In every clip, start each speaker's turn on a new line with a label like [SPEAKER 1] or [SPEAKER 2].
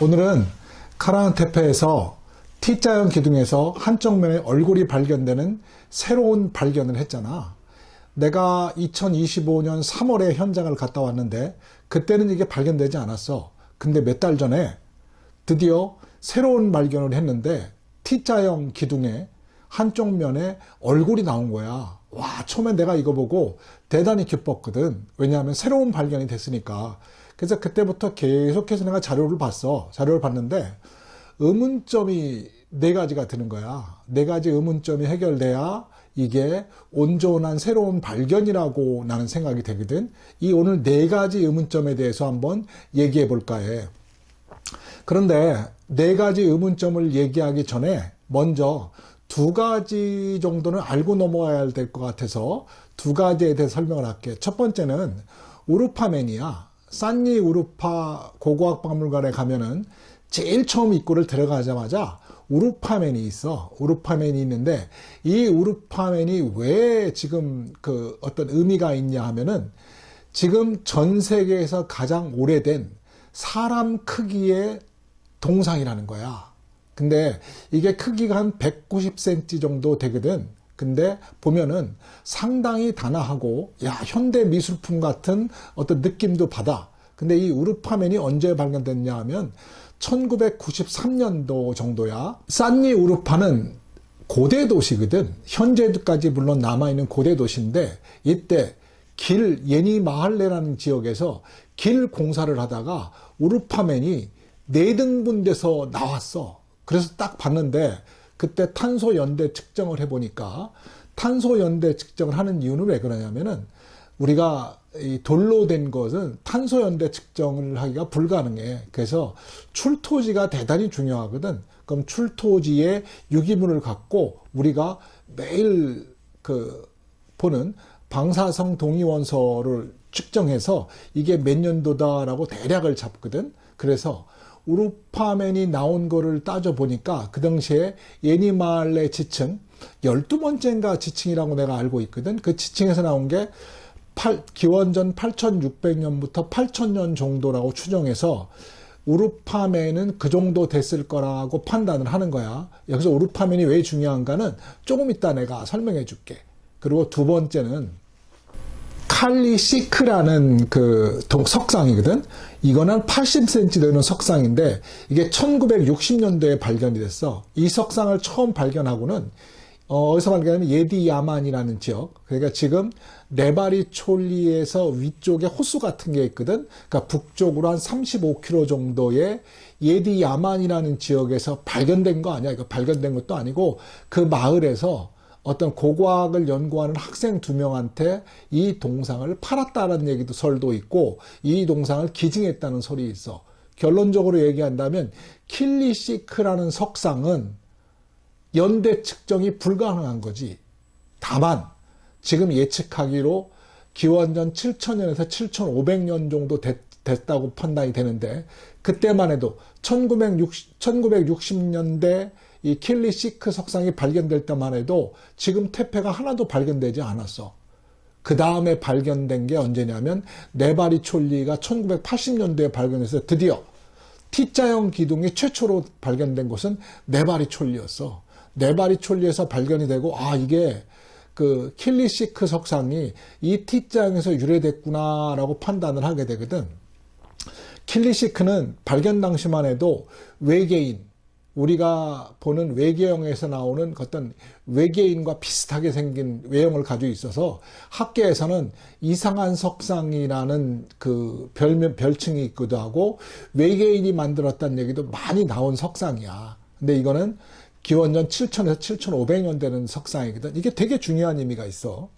[SPEAKER 1] 오늘은 카라한테페에서 T자형 기둥에서 한쪽 면에 얼굴이 발견되는 새로운 발견을 했잖아. 내가 2025년 3월에 현장을 갔다 왔는데 그때는 이게 발견되지 않았어. 근데 몇 달 전에 드디어 새로운 발견을 했는데 T자형 기둥에 한쪽 면에 얼굴이 나온 거야. 와, 처음에 내가 이거 보고 대단히 기뻤거든. 왜냐하면 새로운 발견이 됐으니까. 그래서 그때부터 계속해서 내가 자료를 봤어. 자료를 봤는데 의문점이 4가지가 드는 거야. 4가지 의문점이 해결돼야 이게 온전한 새로운 발견이라고 나는 생각이 되거든. 이 오늘 4가지 의문점에 대해서 한번 얘기해 볼까 해. 그런데 4가지 의문점을 얘기하기 전에 먼저 2가지 정도는 알고 넘어가야 될 것 같아서 2가지에 대해 설명을 할게. 첫 번째는 우루파맨이야. 산리 우루파 고고학박물관에 가면은 제일 처음 입구를 들어가자마자 우루파맨이 있어. 우루파맨이 있는데 이 우루파맨이 왜 지금 그 어떤 의미가 있냐 하면은 지금 전 세계에서 가장 오래된 사람 크기의 동상이라는 거야. 근데 이게 크기가 한 190cm 정도 되거든. 근데 보면은 상당히 단아하고 야, 현대 미술품 같은 어떤 느낌도 받아. 근데 이 우루파맨이 언제 발견됐냐 하면 1993년도 정도야. 산리 우루파는 고대 도시거든. 현재까지 물론 남아있는 고대 도시인데 이때 예니 마할레라는 지역에서 길 공사를 하다가 우루파맨이 4등분돼서 나왔어. 그래서 딱 봤는데 그때 탄소 연대 측정을 해보니까 탄소 연대 측정을 하는 이유는 왜 그러냐면은 우리가 이 돌로 된 것은 탄소 연대 측정을 하기가 불가능해. 그래서 출토지가 대단히 중요하거든. 그럼 출토지에 유기물을 갖고 우리가 매일 보는 방사성 동위원소를 측정해서 이게 몇 년도다라고 대략을 잡거든. 그래서 우루파맨이 나온 거를 따져보니까 그 당시에 예니마할레 지층 12번째인가 지층이라고 내가 알고 있거든. 그 지층에서 나온 게 기원전 8600년부터 8000년 정도라고 추정해서 우루파맨은 그 정도 됐을 거라고 판단을 하는 거야. 여기서 우루파맨이 왜 중요한가는 조금 이따 내가 설명해 줄게. 그리고 2번째는 칼리시크라는 석상이거든. 이거는 80cm 되는 석상인데 이게 1960년도에 발견이 됐어. 이 석상을 처음 발견하고는 어디서 발견하면 예디야만이라는 지역. 그러니까 지금 네바리촐리에서 위쪽에 호수 같은 게 있거든. 그러니까 북쪽으로 한 35km 정도의 예디야만이라는 지역에서 발견된 거 아니야. 이거 발견된 것도 아니고 그 마을에서 어떤 고고학을 연구하는 학생 2명한테 이 동상을 팔았다는 얘기도 설도 있고 이 동상을 기증했다는 설이 있어. 결론적으로 얘기한다면 킬리시크라는 석상은 연대 측정이 불가능한 거지. 다만 지금 예측하기로 기원전 7000년에서 7500년 정도 됐다고 판단이 되는데 그때만 해도 1960년대 이 킬리시크 석상이 발견될 때만 해도 지금 태페가 하나도 발견되지 않았어. 그 다음에 발견된 게 언제냐면 네바리촐리가 1980년도에 발견해서 드디어 T자형 기둥이 최초로 발견된 곳은 네바리촐리였어. 네바리촐리에서 발견이 되고 이게 그 킬리시크 석상이 이 T자형에서 유래됐구나라고 판단을 하게 되거든. 킬리시크는 발견 당시만 해도 외계인, 우리가 보는 외계형에서 나오는 어떤 외계인과 비슷하게 생긴 외형을 가지고 있어서 학계에서는 이상한 석상이라는 그 별칭이 있기도 하고 외계인이 만들었다는 얘기도 많이 나온 석상이야. 근데 이거는 기원전 7000에서 7500년 되는 석상이거든. 이게 되게 중요한 의미가 있어.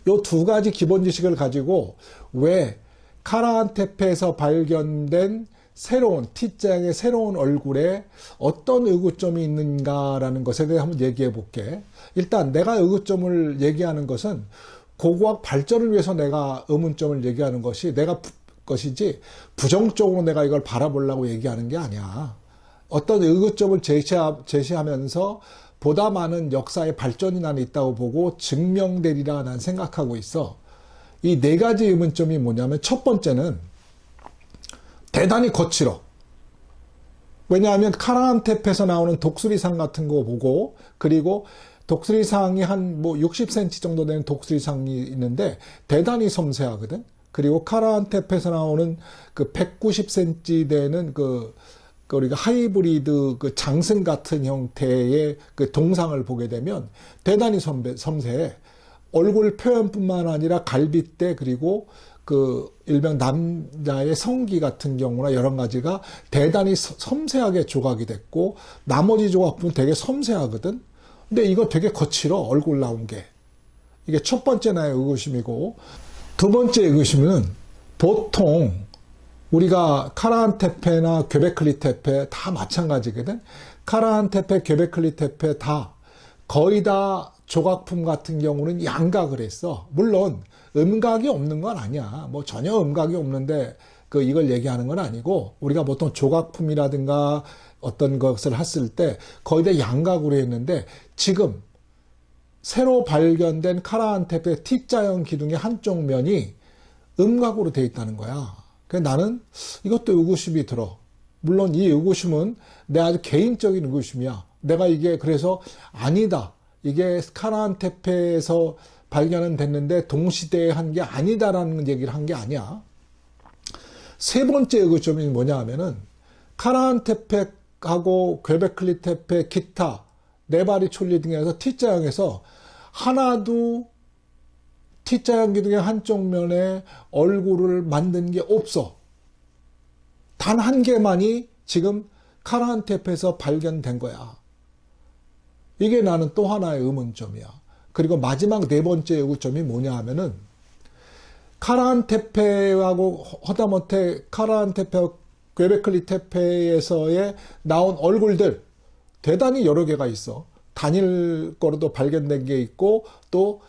[SPEAKER 1] 요 2가지 기본 지식을 가지고 왜 카라한테페에서 발견된 새로운 T자형의 새로운 얼굴에 어떤 의구점이 있는가라는 것에 대해 한번 얘기해 볼게. 일단 내가 의구점을 얘기하는 것은 고고학 발전을 위해서 내가 의문점을 얘기하는 것이지 부정적으로 내가 이걸 바라보려고 얘기하는 게 아니야. 어떤 의구점을 제시하면서 보다 많은 역사의 발전이 나는 있다고 보고 증명되리라 난 생각하고 있어. 이 4가지 의문점이 뭐냐면 첫 번째는 대단히 거칠어. 왜냐하면 카라한테페에서 나오는 독수리상 같은 거 보고, 그리고 독수리상이 한 뭐 60cm 정도 되는 독수리상이 있는데 대단히 섬세하거든. 그리고 카라한테페에서 나오는 그 190cm 되는 그 우리가 하이브리드 그 장승 같은 형태의 그 동상을 보게 되면 대단히 섬세해. 얼굴 표현뿐만 아니라 갈빗대, 그리고 그 일명 남자의 성기 같은 경우나 여러 가지가 대단히 섬세하게 조각이 됐고, 나머지 조각품은 되게 섬세하거든. 근데 이거 되게 거칠어, 얼굴 나온 게. 이게 첫 번째 나의 의구심이고, 두 번째 의구심은 보통 우리가 카라한테페나 gö베클리 테페 다 마찬가지거든. 카라한테페, gö베클리 테페 다 거의 다 조각품 같은 경우는 양각을 했어. 물론 음각이 없는 건 아니야. 뭐 전혀 음각이 없는데 이걸 얘기하는 건 아니고, 우리가 보통 조각품이라든가 어떤 것을 했을 때 거의 다 양각으로 했는데, 지금 새로 발견된 카라한테페 T자형 기둥의 한쪽 면이 음각으로 되어 있다는 거야. 그래서 나는 이것도 의구심이 들어. 물론 이 의구심은 내 아주 개인적인 의구심이야. 내가 이게 그래서 아니다, 이게 카라한테페에서 발견은 됐는데 동시대에 한 게 아니다라는 얘기를 한 게 아니야. 세 번째 의구점이 뭐냐 하면은, 카라한테페하고 gö베클리 테페 기타 네바리 촐리 등에서 T자형에서 하나도 T자형 기둥의 한쪽 면에 얼굴을 만든 게 없어. 단 한 개만이 지금 카라한테페에서 발견된 거야. 이게 나는 또 하나의 의문점이야. 그리고 마지막 네 번째 의구점이 뭐냐 하면은, 카라한테페하고 허다못해 카라한테페 gö베클리 테페에서의 나온 얼굴들 대단히 여러 개가 있어. 단일 거로도 발견된 게 있고, 또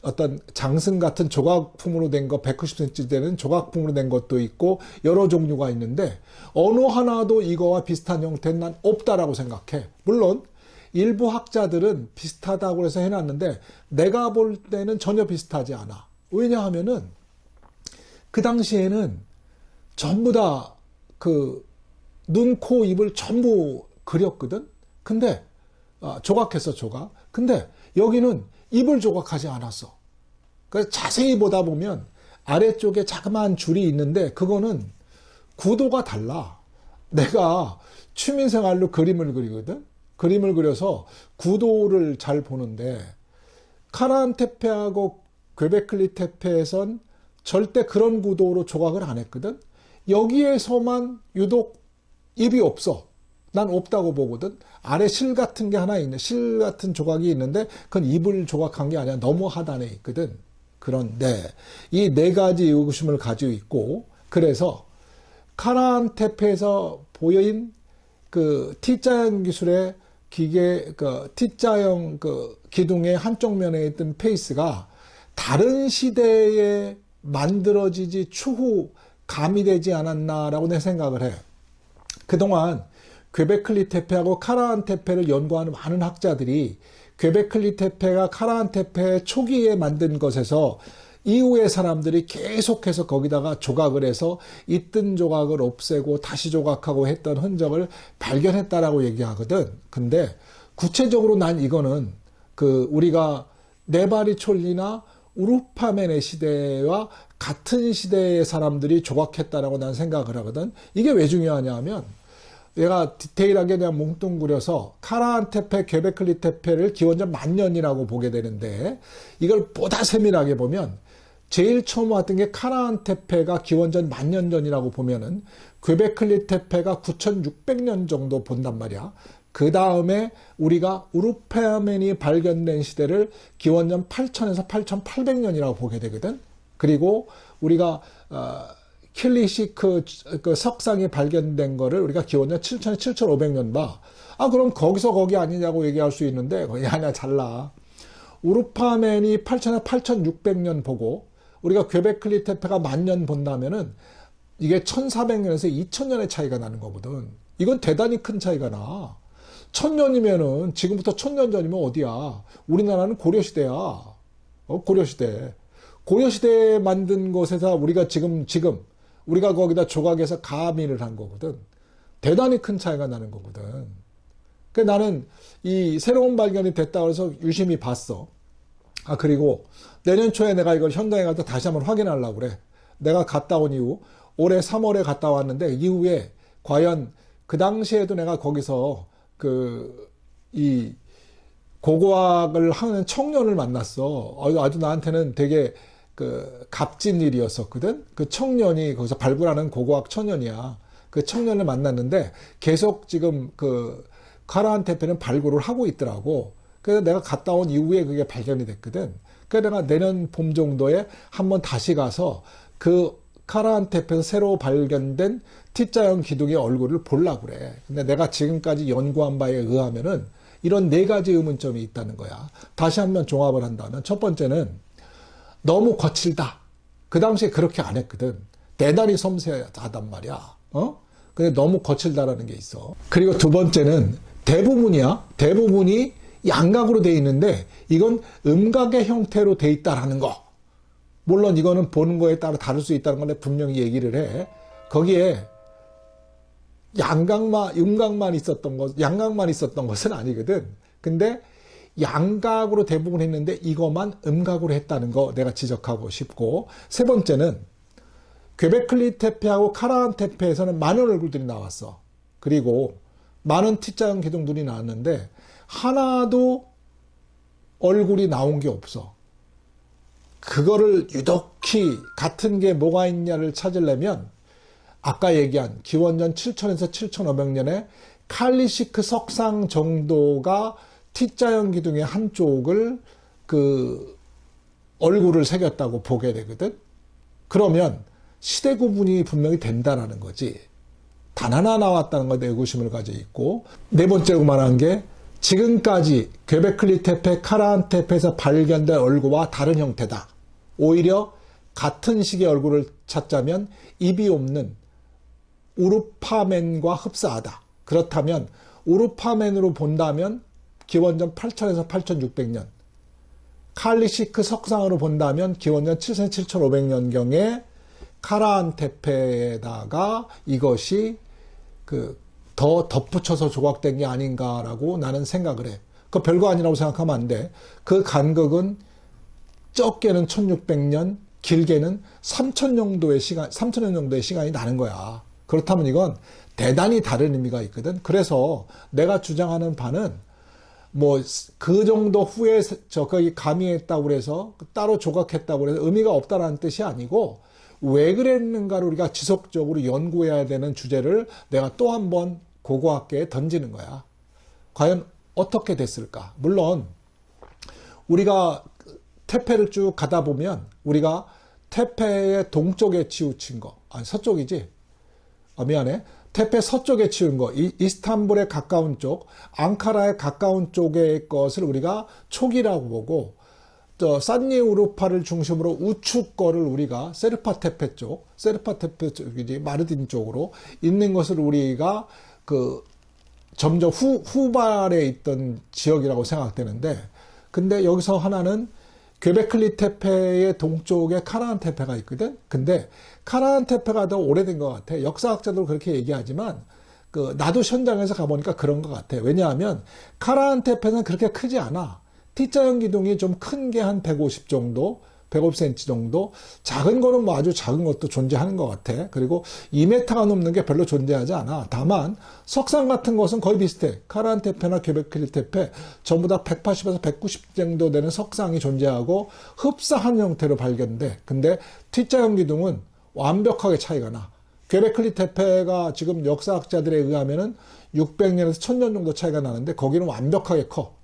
[SPEAKER 1] 어떤 장승 같은 조각품으로 된 거 190cm 되는 조각품으로 된 것도 있고, 여러 종류가 있는데 어느 하나도 이거와 비슷한 형태는 난 없다라고 생각해. 물론 일부 학자들은 비슷하다고 해서 해놨는데 내가 볼 때는 전혀 비슷하지 않아. 왜냐하면은 그 당시에는 전부 다 눈, 코, 입을 전부 그렸거든. 근데 조각했어, 조각. 근데 여기는 입을 조각하지 않았어. 그래서 자세히 보다 보면 아래쪽에 자그마한 줄이 있는데 그거는 구도가 달라. 내가 취미생활로 그림을 그리거든. 그림을 그려서 구도를 잘 보는데, 카라한테페하고 gö베클리 테페에선 절대 그런 구도로 조각을 안 했거든. 여기에서만 유독 입이 없어. 난 없다고 보거든. 아래 실 같은 게 하나 있네. 실 같은 조각이 있는데 그건 입을 조각한 게 아니라 너무 하단에 있거든. 그런데 이 네 가지 의구심을 가지고 있고, 그래서 카라한테페에서 보인 T자형 기술의 기계, T자형 기둥의 한쪽 면에 있던 페이스가 다른 시대에 만들어지지 추후 가미되지 않았나라고 내 생각을 해. 그동안 gö베클리 테페하고 카라한테페를 연구하는 많은 학자들이 gö베클리 테페가 카라한테페 초기에 만든 것에서 이후의 사람들이 계속해서 거기다가 조각을 해서 있던 조각을 없애고 다시 조각하고 했던 흔적을 발견했다라고 얘기하거든. 근데 구체적으로 난 이거는 우리가 네바리 촐리나 우르파멘의 시대와 같은 시대의 사람들이 조각했다라고 난 생각을 하거든. 이게 왜 중요하냐 하면, 얘가 디테일하게 그냥 뭉뚱그려서 카라한테페, gö베클리 테페를 기원전 만년이라고 보게 되는데, 이걸 보다 세밀하게 보면 제일 처음 왔던 게 카라한테페가 기원전 만년 전이라고 보면은 gö베클리 테페가 9600년 정도 본단 말이야. 그 다음에 우리가 우르파멘이 발견된 시대를 기원전 8000에서 8800년이라고 보게 되거든. 그리고 우리가 킬리시 그 석상이 발견된 거를 우리가 기원전 7000에서 7500년 봐. 그럼 거기서 거기 아니냐고 얘기할 수 있는데, 거기 아니야, 달라. 우르파멘이 8000에서 8600년 보고 우리가 gö베클리 테페가 만년 본다면은 이게 1400년에서 2000년의 차이가 나는 거거든. 이건 대단히 큰 차이가 나. 1000년이면은, 지금부터 1000년 전이면 어디야? 우리나라는 고려시대야. 고려시대. 고려시대에 만든 것에서 우리가 지금 우리가 거기다 조각해서 가미를 한 거거든. 대단히 큰 차이가 나는 거거든. 그 나는 이 새로운 발견이 됐다고 해서 유심히 봤어. 아, 그리고 내년 초에 내가 이걸 현장에 가서 다시 한번 확인하려고 그래. 내가 갔다 온 이후, 올해 3월에 갔다 왔는데, 이후에 과연 그 당시에도 내가 거기서 이 고고학을 하는 청년을 만났어. 아주 나한테는 되게 값진 일이었었거든. 그 청년이 거기서 발굴하는 고고학 청년이야. 그 청년을 만났는데 계속 지금 카라한 테페는 발굴을 하고 있더라고. 그래서 내가 갔다 온 이후에 그게 발견이 됐거든. 그래서 내가 내년 봄 정도에 한번 다시 가서 그 카라한 테페에서 새로 발견된 T자형 기둥의 얼굴을 보려고 그래. 근데 내가 지금까지 연구한 바에 의하면은 이런 4가지 의문점이 있다는 거야. 다시 한번 종합을 한다면, 첫 번째는 너무 거칠다. 그 당시에 그렇게 안 했거든. 대단히 섬세하단 말이야. 근데 너무 거칠다라는 게 있어. 그리고 두 번째는 대부분이 양각으로 돼 있는데 이건 음각의 형태로 돼 있다라는 거. 물론 이거는 보는 거에 따라 다를 수 있다는 걸 분명히 얘기를 해. 거기에 양각만 있었던 것은 아니거든. 근데 양각으로 대부분 했는데 이것만 음각으로 했다는 거 내가 지적하고 싶고, 세 번째는 괴베클리 테페하고 카라한 테페에서는 많은 얼굴들이 나왔어. 그리고 많은 T자형 기둥들이 나왔는데 하나도 얼굴이 나온 게 없어. 그거를 유독히 같은 게 뭐가 있냐를 찾으려면 아까 얘기한 기원전 7000에서 7500년에 칼리시크 석상 정도가 T자형 기둥의 한쪽을 얼굴을 새겼다고 보게 되거든. 그러면 시대 구분이 분명히 된다라는 거지. 단 하나 나왔다는 것에 의구심을 가지고 있고, 네 번째로 말한 게 지금까지 괴베클리 테페, 카라한 테페에서 발견된 얼굴과 다른 형태다. 오히려 같은 식의 얼굴을 찾자면 입이 없는 우르파맨과 흡사하다. 그렇다면 우르파맨으로 본다면 기원전 8000에서 8600년, 칼리시크 석상으로 본다면 기원전 7000, 7500년경에 카라한 테페에다가 이것이 더 덧붙여서 조각된 게 아닌가라고 나는 생각을 해. 그 별거 아니라고 생각하면 안 돼. 그 간극은 적게는 1600년, 길게는 3000년 정도의 시간이 나는 거야. 그렇다면 이건 대단히 다른 의미가 있거든. 그래서 내가 주장하는 바는 그 정도 후에 거기 가미했다고 그래서 따로 조각했다고 그래서 의미가 없다라는 뜻이 아니고, 왜 그랬는가를 우리가 지속적으로 연구해야 되는 주제를 내가 또 한 번 고고학계에 던지는 거야. 과연 어떻게 됐을까? 물론 우리가 테페를 쭉 가다 보면 우리가 테페의 동쪽에 치우친 거, 아니 서쪽이지? 미안해. 테페 서쪽에 치운 거, 이스탄불에 가까운 쪽, 앙카라에 가까운 쪽의 것을 우리가 촉이라고 보고, 산니 우르파를 중심으로 우측 거를 우리가 세르파 테페 쪽이지, 마르딘 쪽으로 있는 것을 우리가 점점 후발에 있던 지역이라고 생각되는데, 근데 여기서 하나는 괴베클리 테페의 동쪽에 카라한 테페가 있거든. 근데 카라한 테페가 더 오래된 것 같아. 역사학자도 그렇게 얘기하지만 나도 현장에서 가보니까 그런 것 같아. 왜냐하면 카라한 테페는 그렇게 크지 않아. T자형 기둥이 좀 큰 게 한 150 정도, 150cm 정도, 작은 거는 아주 작은 것도 존재하는 것 같아. 그리고 2m가 넘는 게 별로 존재하지 않아. 다만 석상 같은 것은 거의 비슷해. 카라한 테페나 괴베클리 테페 전부 다 180에서 190 정도 되는 석상이 존재하고 흡사한 형태로 발견돼. 근데 T자형 기둥은 완벽하게 차이가 나. 괴베클리 테페가 지금 역사학자들에 의하면은 600년에서 1000년 정도 차이가 나는데 거기는 완벽하게 커.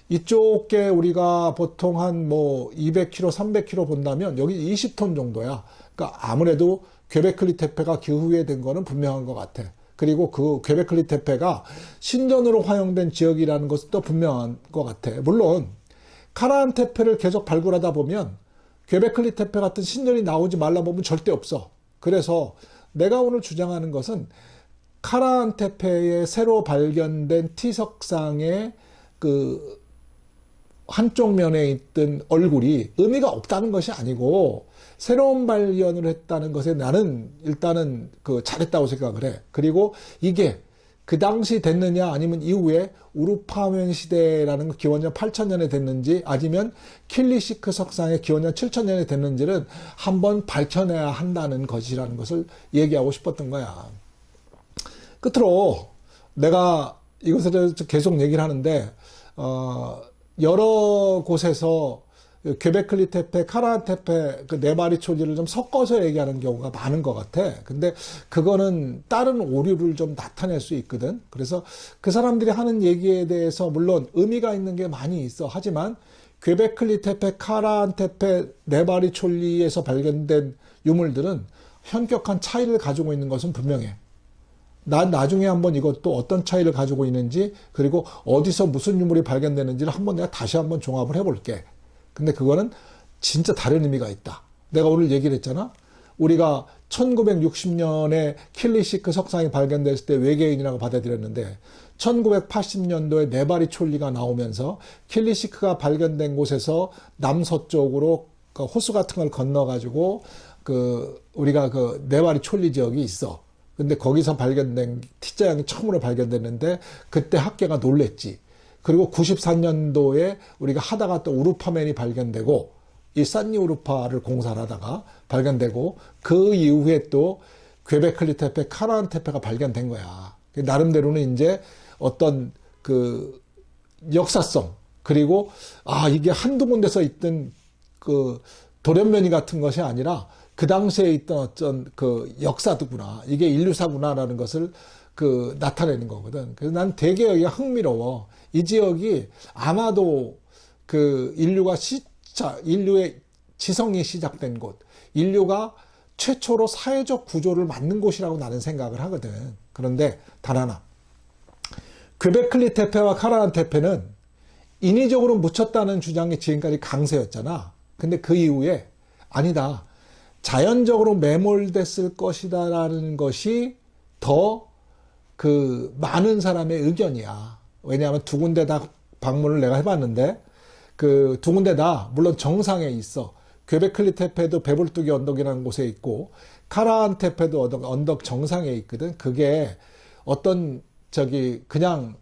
[SPEAKER 1] 이쪽에 우리가 보통 한 200km, 300km 본다면 여기 20톤 정도야. 그러니까 아무래도 괴베클리 테페가 기후에 된 거는 분명한 것 같아. 그리고 그 괴베클리 테페가 신전으로 활용된 지역이라는 것도 분명한 것 같아. 물론 카라한 테페를 계속 발굴하다 보면 괴베클리 테페 같은 신전이 나오지 말라 보면 절대 없어. 그래서 내가 오늘 주장하는 것은 카라한 테페에 새로 발견된 T석상의 한쪽 면에 있던 얼굴이 의미가 없다는 것이 아니고 새로운 발견을 했다는 것에 나는 일단은 그 잘했다고 생각을 해. 그리고 이게 그 당시 됐느냐 아니면 이후에 우루파면 시대라는 기원전 8,000년에 됐는지 아니면 킬리시크 석상의 기원전 7,000년에 됐는지를 한번 밝혀내야 한다는 것이라는 것을 얘기하고 싶었던 거야. 끝으로 내가 이것을 계속 얘기를 하는데 여러 곳에서 퀘베클리 테페, 카라한 테페 그 네 마리 촐리를 좀 섞어서 얘기하는 경우가 많은 것 같아. 근데 그거는 다른 오류를 좀 나타낼 수 있거든. 그래서 그 사람들이 하는 얘기에 대해서 물론 의미가 있는 게 많이 있어. 하지만 퀘베클리 테페, 카라한 테페 네 마리 촐리에서 발견된 유물들은 현격한 차이를 가지고 있는 것은 분명해. 난 나중에 한번 이것도 어떤 차이를 가지고 있는지 그리고 어디서 무슨 유물이 발견되는지를 한번 내가 다시 한번 종합을 해볼게. 근데 그거는 진짜 다른 의미가 있다. 내가 오늘 얘기를 했잖아. 우리가 1960년에 킬리시크 석상이 발견됐을 때 외계인이라고 받아들였는데 1980년도에 네 마리 촐리가 나오면서 킬리시크가 발견된 곳에서 남서쪽으로 그 호수 같은 걸 건너가지고 우리가 그 네 마리 촐리 지역이 있어. 근데 거기서 발견된 T자형이 처음으로 발견됐는데 그때 학계가 놀랬지. 그리고 94년도에 우리가 하다가 또 우루파맨이 발견되고 이 산니 우루파를 공사를 하다가 발견되고 그 이후에 또 퀘베클리 테페, 카라한 테페가 발견된 거야. 나름대로는 이제 어떤 그 역사성 그리고 이게 한두 군데서 있던 그 돌연변이 같은 것이 아니라 그 당시에 있던 어떤 그 역사도구나 이게 인류사구나라는 것을 나타내는 거거든. 그래서 난 되게 여기가 흥미로워. 이 지역이 아마도 그 인류의 지성이 시작된 곳, 인류가 최초로 사회적 구조를 만든 곳이라고 나는 생각을 하거든. 그런데 단 하나, 퀘베클리 테페와 카라한 테페는 인위적으로 묻혔다는 주장이 지금까지 강세였잖아. 근데 그 이후에 아니다. 자연적으로 매몰됐을 것이다라는 것이 더 많은 사람의 의견이야. 왜냐하면 두 군데 다 방문을 내가 해봤는데 그 두 군데 다 물론 정상에 있어. 퀘베클리 테페도 배불뚝이 언덕이라는 곳에 있고 카라한 테페도 언덕 정상에 있거든. 그게 어떤 그냥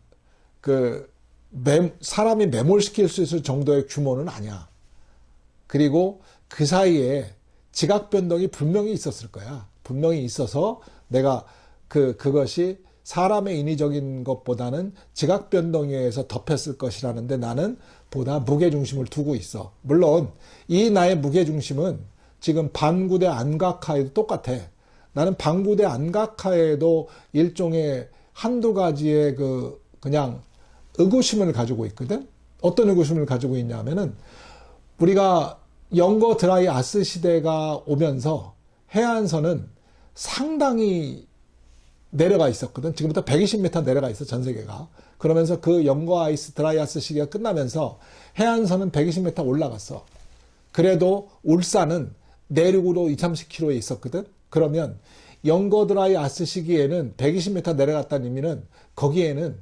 [SPEAKER 1] 사람이 매몰시킬 수 있을 정도의 규모는 아니야. 그리고 그 사이에 지각 변동이 분명히 있었을 거야. 분명히 있어서 내가 그것이 사람의 인위적인 것보다는 지각 변동에 의해서 덮였을 것이라는데 나는 보다 무게중심을 두고 있어. 물론 이 나의 무게중심은 지금 반구대 안각하에도 똑같아. 나는 반구대 안각하에도 일종의 한두 가지의 그냥 의구심을 가지고 있거든. 어떤 의구심을 가지고 있냐면은 우리가 영거 드라이 아스 시대가 오면서 해안선은 상당히 내려가 있었거든. 지금부터 120m 내려가 있어, 전 세계가. 그러면서 그 영거 아이스 드라이 아스 시기가 끝나면서 해안선은 120m 올라갔어. 그래도 울산은 내륙으로 20-30km에 있었거든. 그러면 영거 드라이 아스 시기에는 120m 내려갔다는 의미는 거기에는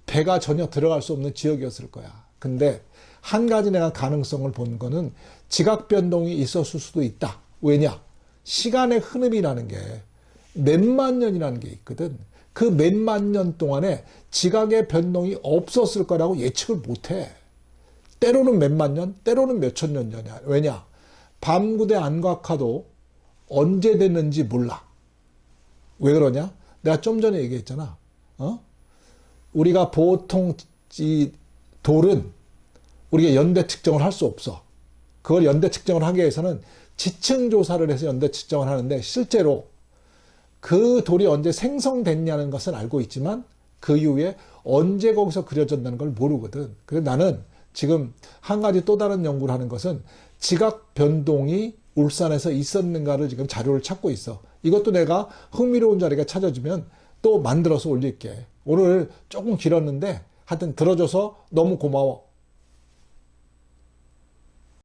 [SPEAKER 1] 배가 전혀 들어갈 수 없는 지역이었을 거야. 근데 한 가지 내가 가능성을 본 거는 지각 변동이 있었을 수도 있다. 왜냐? 시간의 흐름이라는 게 몇만 년이라는 게 있거든. 그 몇만 년 동안에 지각의 변동이 없었을 거라고 예측을 못해. 때로는 몇만 년, 때로는 몇천 년 전이야. 왜냐? 밤구대 안각화도 언제 됐는지 몰라. 왜 그러냐? 내가 좀 전에 얘기했잖아. 우리가 보통 이 돌은 우리가 연대 측정을 할 수 없어. 그걸 연대 측정을 하기 위해서는 지층 조사를 해서 연대 측정을 하는데 실제로 그 돌이 언제 생성됐냐는 것은 알고 있지만 그 이후에 언제 거기서 그려졌다는 걸 모르거든. 그래서 나는 지금 한 가지 또 다른 연구를 하는 것은 지각 변동이 울산에서 있었는가를 지금 자료를 찾고 있어. 이것도 내가 흥미로운 자리가 찾아지면 또 만들어서 올릴게. 오늘 조금 길었는데 하여튼 들어줘서 너무 고마워.